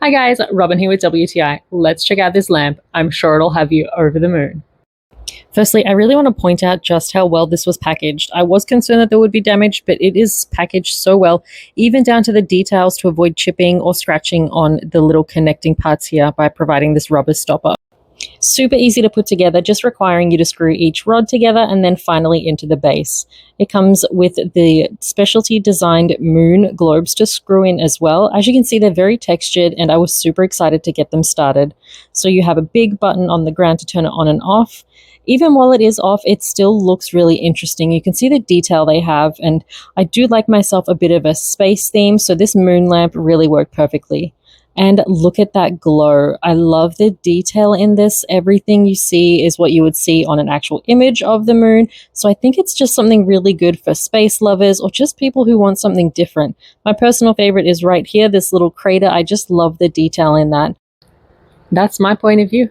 Hi guys, Robin here with WTI. Let's check out this lamp. I'm sure it'll have you over the moon. Firstly, I really want to point out just how well this was packaged. I was concerned that there would be damage, but it is packaged so well, even down to the details to avoid chipping or scratching on the little connecting parts here by providing this rubber stopper. Super easy to put together, just requiring you to screw each rod together and then finally into the base. It comes with the specialty designed moon globes to screw in as well. As you can see, they're very textured and I was super excited to get them started. So you have a big button on the ground to turn it on and off. Even while it is off, it still looks really interesting. You can see the detail they have, and I do like myself a bit of a space theme, so this moon lamp really worked perfectly. And look at that glow. I love the detail in this. Everything you see is what you would see on an actual image of the moon. So I think it's just something really good for space lovers or just people who want something different. My personal favorite is right here, this little crater. I just love the detail in that. That's my point of view.